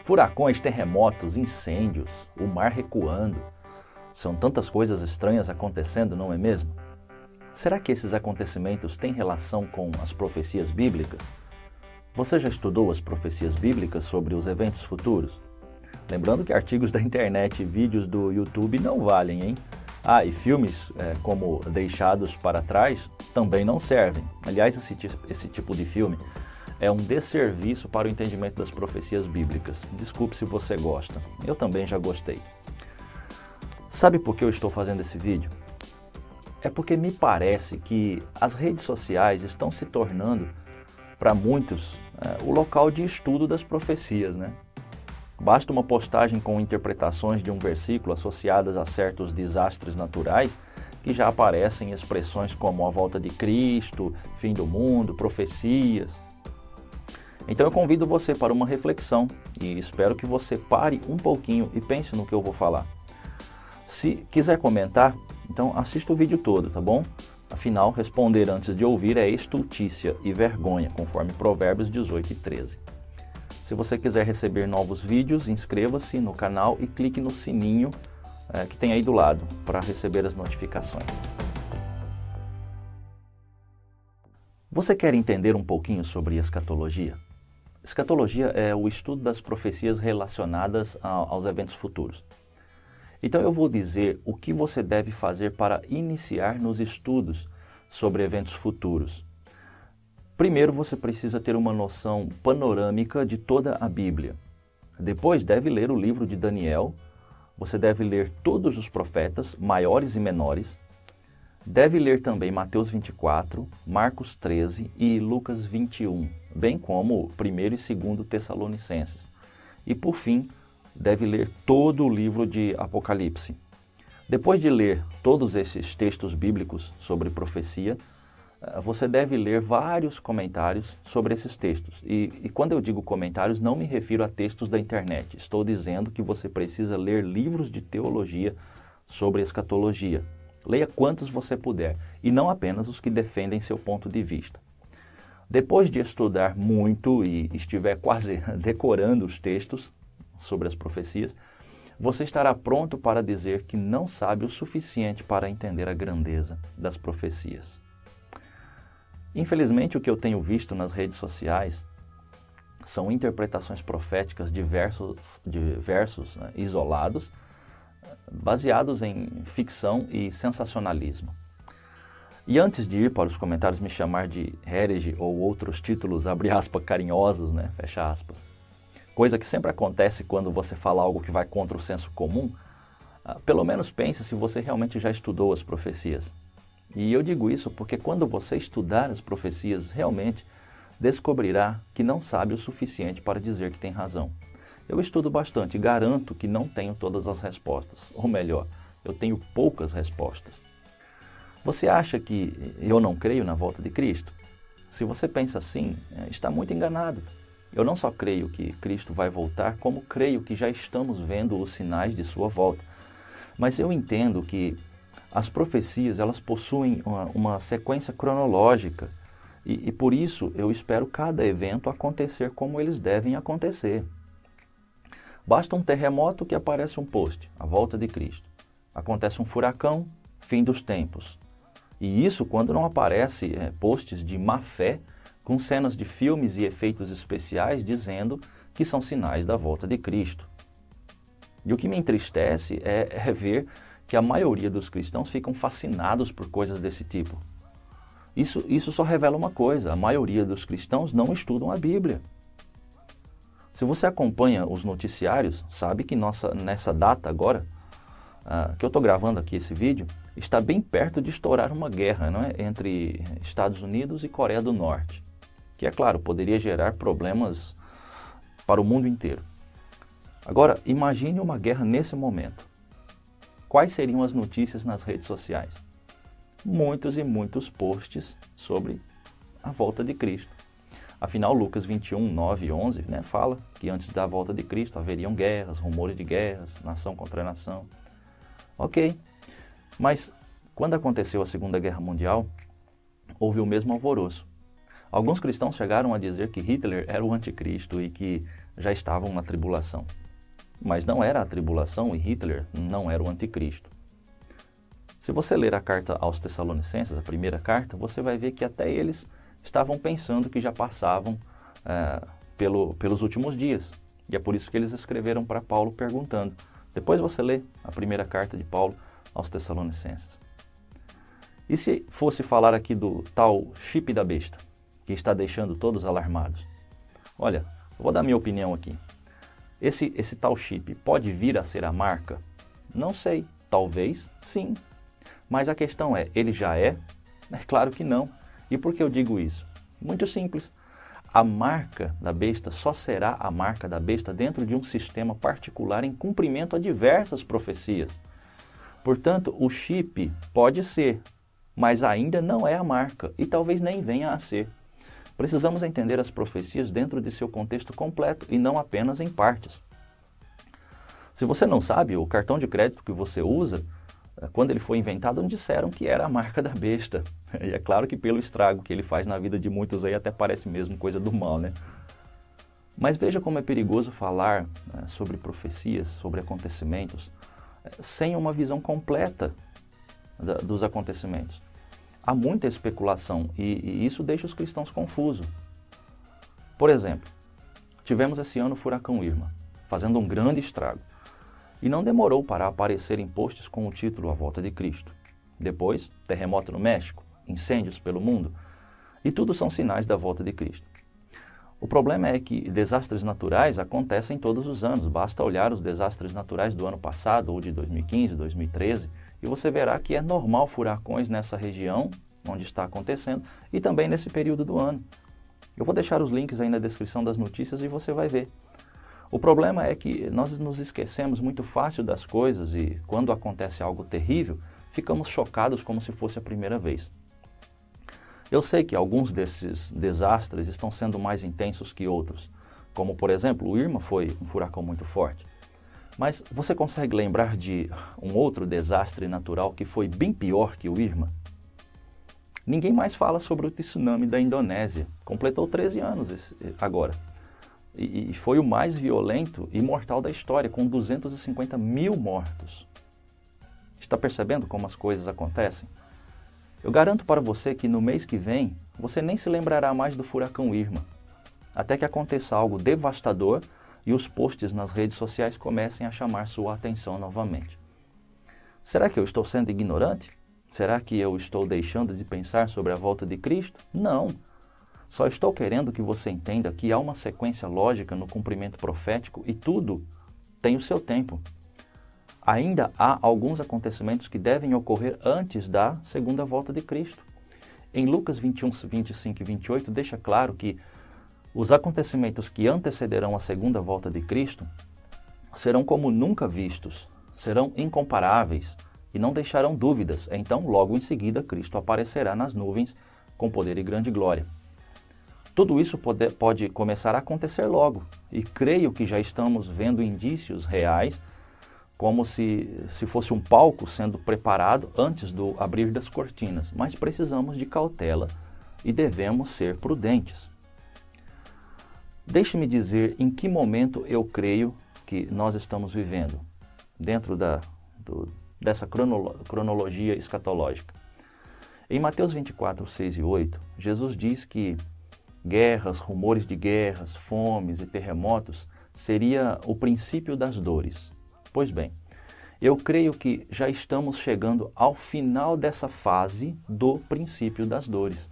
Furacões, terremotos, incêndios, o mar recuando. São tantas coisas estranhas acontecendo, não é mesmo? Será que esses acontecimentos têm relação com as profecias bíblicas? Você já estudou as profecias bíblicas sobre os eventos futuros? Lembrando que artigos da internet e vídeos do YouTube não valem, hein? E filmes como Deixados para Trás também não servem. Aliás, esse tipo de filme é um desserviço para o entendimento das profecias bíblicas. Desculpe se você gosta, eu também já gostei. Sabe por que eu estou fazendo esse vídeo? É porque me parece que as redes sociais estão se tornando, para muitos, o local de estudo das profecias, né? Basta uma postagem com interpretações de um versículo associadas a certos desastres naturais que já aparecem expressões como a volta de Cristo, fim do mundo, profecias. Então eu convido você para uma reflexão e espero que você pare um pouquinho e pense no que eu vou falar. Se quiser comentar, então assista o vídeo todo, tá bom? Afinal, responder antes de ouvir é estultícia e vergonha, conforme Provérbios 18:13. Se você quiser receber novos vídeos, inscreva-se no canal e clique no sininho que tem aí do lado para receber as notificações. Você quer entender um pouquinho sobre escatologia? Escatologia é o estudo das profecias relacionadas aos eventos futuros. Então eu vou dizer o que você deve fazer para iniciar nos estudos sobre eventos futuros. Primeiro, você precisa ter uma noção panorâmica de toda a Bíblia. Depois, deve ler o livro de Daniel. Você deve ler todos os profetas, maiores e menores. Deve ler também Mateus 24, Marcos 13 e Lucas 21, bem como 1º e 2º Tessalonicenses. E, por fim, deve ler todo o livro de Apocalipse. Depois de ler todos esses textos bíblicos sobre profecia, você deve ler vários comentários sobre esses textos. E quando eu digo comentários, não me refiro a textos da internet. Estou dizendo que você precisa ler livros de teologia sobre escatologia. Leia quantos você puder, e não apenas os que defendem seu ponto de vista. Depois de estudar muito e estiver quase decorando os textos sobre as profecias, você estará pronto para dizer que não sabe o suficiente para entender a grandeza das profecias. Infelizmente, o que eu tenho visto nas redes sociais são interpretações proféticas de versos isolados, baseados em ficção e sensacionalismo. E antes de ir para os comentários me chamar de herege ou outros títulos, abre aspas, carinhosos, fecha aspas, coisa que sempre acontece quando você fala algo que vai contra o senso comum, pelo menos pense se você realmente já estudou as profecias. E eu digo isso porque quando você estudar as profecias, realmente descobrirá que não sabe o suficiente para dizer que tem razão. Eu estudo bastante e garanto que não tenho todas as respostas. Ou melhor, eu tenho poucas respostas. Você acha que eu não creio na volta de Cristo? Se você pensa assim, está muito enganado. Eu não só creio que Cristo vai voltar, como creio que já estamos vendo os sinais de sua volta. Mas eu entendo que as profecias, elas possuem uma sequência cronológica e por isso eu espero cada evento acontecer como eles devem acontecer. Basta um terremoto que aparece um post, a volta de Cristo. Acontece um furacão, fim dos tempos. E isso quando não aparece posts de má fé com cenas de filmes e efeitos especiais dizendo que são sinais da volta de Cristo. E o que me entristece é ver que a maioria dos cristãos ficam fascinados por coisas desse tipo. Isso só revela uma coisa, a maioria dos cristãos não estudam a Bíblia. Se você acompanha os noticiários, sabe que nessa data agora, que eu estou gravando aqui esse vídeo, está bem perto de estourar uma guerra, entre Estados Unidos e Coreia do Norte, que é claro, poderia gerar problemas para o mundo inteiro. Agora, imagine uma guerra nesse momento. Quais seriam as notícias nas redes sociais? Muitos e muitos posts sobre a volta de Cristo. Afinal, Lucas 21, 9 e 11 fala que antes da volta de Cristo haveriam guerras, rumores de guerras, nação contra nação. Ok, mas quando aconteceu a Segunda Guerra Mundial, houve o mesmo alvoroço. Alguns cristãos chegaram a dizer que Hitler era o anticristo e que já estavam na tribulação. Mas não era a tribulação e Hitler não era o anticristo. Se você ler a carta aos Tessalonicenses, a primeira carta, você vai ver que até eles estavam pensando que já passavam pelos últimos dias. E é por isso que eles escreveram para Paulo perguntando. Depois você lê a primeira carta de Paulo aos Tessalonicenses. E se fosse falar aqui do tal chip da besta, que está deixando todos alarmados? Olha, eu vou dar minha opinião aqui. Esse tal chip pode vir a ser a marca? Não sei, talvez sim. Mas a questão é, ele já é? É claro que não. E por que eu digo isso? Muito simples. A marca da besta só será a marca da besta dentro de um sistema particular em cumprimento a diversas profecias. Portanto, o chip pode ser, mas ainda não é a marca e talvez nem venha a ser. Precisamos entender as profecias dentro de seu contexto completo e não apenas em partes. Se você não sabe, o cartão de crédito que você usa, quando ele foi inventado, não disseram que era a marca da besta. E é claro que pelo estrago que ele faz na vida de muitos aí até parece mesmo coisa do mal, né? Mas veja como é perigoso falar sobre profecias, sobre acontecimentos, sem uma visão completa dos acontecimentos. Há muita especulação e isso deixa os cristãos confusos. Por exemplo, tivemos esse ano o furacão Irma, fazendo um grande estrago. E não demorou para aparecer em posts com o título A Volta de Cristo. Depois, terremoto no México, incêndios pelo mundo, e tudo são sinais da volta de Cristo. O problema é que desastres naturais acontecem todos os anos. Basta olhar os desastres naturais do ano passado ou de 2015, 2013, e você verá que é normal furacões nessa região onde está acontecendo e também nesse período do ano. Eu vou deixar os links aí na descrição das notícias e você vai ver. O problema é que nós nos esquecemos muito fácil das coisas e quando acontece algo terrível, ficamos chocados como se fosse a primeira vez. Eu sei que alguns desses desastres estão sendo mais intensos que outros, como por exemplo, o Irma foi um furacão muito forte. Mas você consegue lembrar de um outro desastre natural que foi bem pior que o Irma? Ninguém mais fala sobre o tsunami da Indonésia. Completou 13 anos agora. E foi o mais violento e mortal da história, com 250 mil mortos. Está percebendo como as coisas acontecem? Eu garanto para você que no mês que vem, você nem se lembrará mais do furacão Irma, até que aconteça algo devastador e os posts nas redes sociais comecem a chamar sua atenção novamente. Será que eu estou sendo ignorante? Será que eu estou deixando de pensar sobre a volta de Cristo? Não. Só estou querendo que você entenda que há uma sequência lógica no cumprimento profético e tudo tem o seu tempo. Ainda há alguns acontecimentos que devem ocorrer antes da segunda volta de Cristo. Em Lucas 21, 25 e 28, deixa claro que os acontecimentos que antecederão a segunda volta de Cristo serão como nunca vistos, serão incomparáveis e não deixarão dúvidas. Então, logo em seguida, Cristo aparecerá nas nuvens com poder e grande glória. Tudo isso pode começar a acontecer logo, e creio que já estamos vendo indícios reais, como se fosse um palco sendo preparado antes do abrir das cortinas, mas precisamos de cautela e devemos ser prudentes. Deixe-me dizer em que momento eu creio que nós estamos vivendo, dentro dessa cronologia escatológica. Em Mateus 24, 6 e 8, Jesus diz que guerras, rumores de guerras, fomes e terremotos seria o princípio das dores. Pois bem, eu creio que já estamos chegando ao final dessa fase do princípio das dores,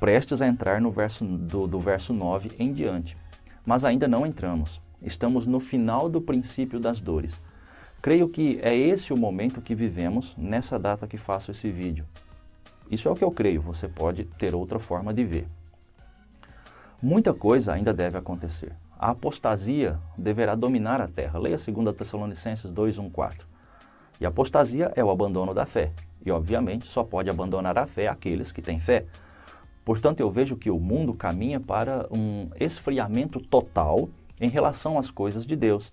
prestes a entrar no do verso 9 em diante. Mas ainda não entramos. Estamos no final do princípio das dores. Creio que é esse o momento que vivemos nessa data que faço esse vídeo. Isso é o que eu creio, você pode ter outra forma de ver. Muita coisa ainda deve acontecer. A apostasia deverá dominar a terra. Leia 2 Tessalonicenses 2, 1, 4. E a apostasia é o abandono da fé. E, obviamente, só pode abandonar a fé aqueles que têm fé. Portanto, eu vejo que o mundo caminha para um esfriamento total em relação às coisas de Deus.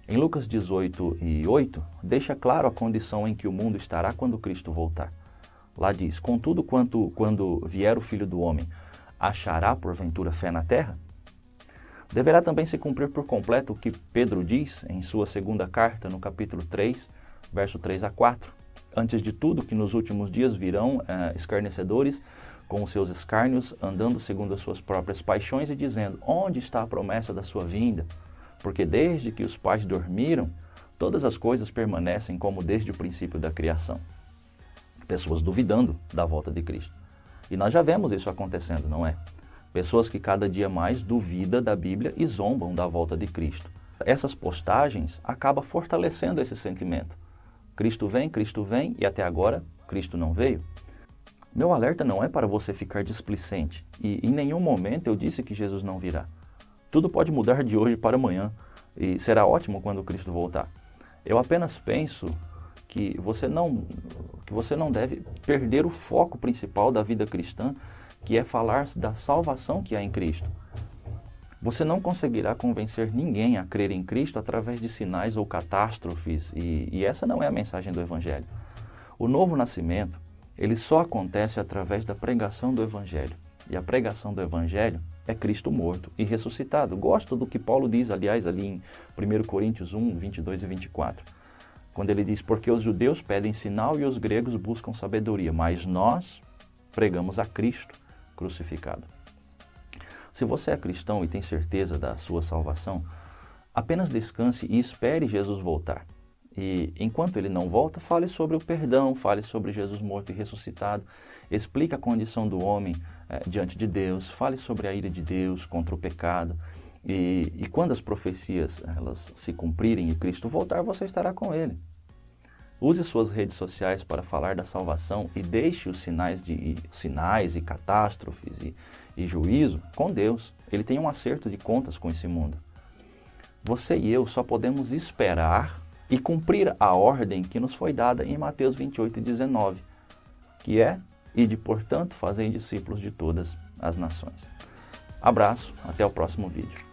Em Lucas 18 e 8, deixa claro a condição em que o mundo estará quando Cristo voltar. Lá diz, contudo, quando vier o Filho do Homem, achará porventura fé na terra? Deverá também se cumprir por completo o que Pedro diz em sua segunda carta, no capítulo 3, verso 3 a 4. Antes de tudo, que nos últimos dias virão escarnecedores com os seus escárnios, andando segundo as suas próprias paixões e dizendo: onde está a promessa da sua vinda? Porque desde que os pais dormiram, todas as coisas permanecem como desde o princípio da criação. Pessoas duvidando da volta de Cristo. E nós já vemos isso acontecendo, não é? Pessoas que cada dia mais duvidam da Bíblia e zombam da volta de Cristo. Essas postagens acabam fortalecendo esse sentimento. Cristo vem e até agora Cristo não veio. Meu alerta não é para você ficar displicente e em nenhum momento eu disse que Jesus não virá. Tudo pode mudar de hoje para amanhã e será ótimo quando Cristo voltar. Eu apenas penso que você não deve perder o foco principal da vida cristã, que é falar da salvação que há em Cristo. Você não conseguirá convencer ninguém a crer em Cristo através de sinais ou catástrofes, e essa não é a mensagem do Evangelho. O novo nascimento, ele só acontece através da pregação do Evangelho. E a pregação do Evangelho é Cristo morto e ressuscitado. Gosto do que Paulo diz, aliás, ali em 1 Coríntios 1, 22 e 24. Quando ele diz: porque os judeus pedem sinal e os gregos buscam sabedoria, mas nós pregamos a Cristo crucificado. Se você é cristão e tem certeza da sua salvação, apenas descanse e espere Jesus voltar. E enquanto ele não volta, fale sobre o perdão, fale sobre Jesus morto e ressuscitado, explique a condição do homem diante de Deus, fale sobre a ira de Deus contra o pecado. E quando as profecias elas se cumprirem e Cristo voltar, você estará com ele. Use suas redes sociais para falar da salvação e deixe os sinais e catástrofes e juízo com Deus. Ele tem um acerto de contas com esse mundo. Você e eu só podemos esperar e cumprir a ordem que nos foi dada em Mateus 28:19, que é: ide, portanto, fazei discípulos de todas as nações. Abraço, até o próximo vídeo.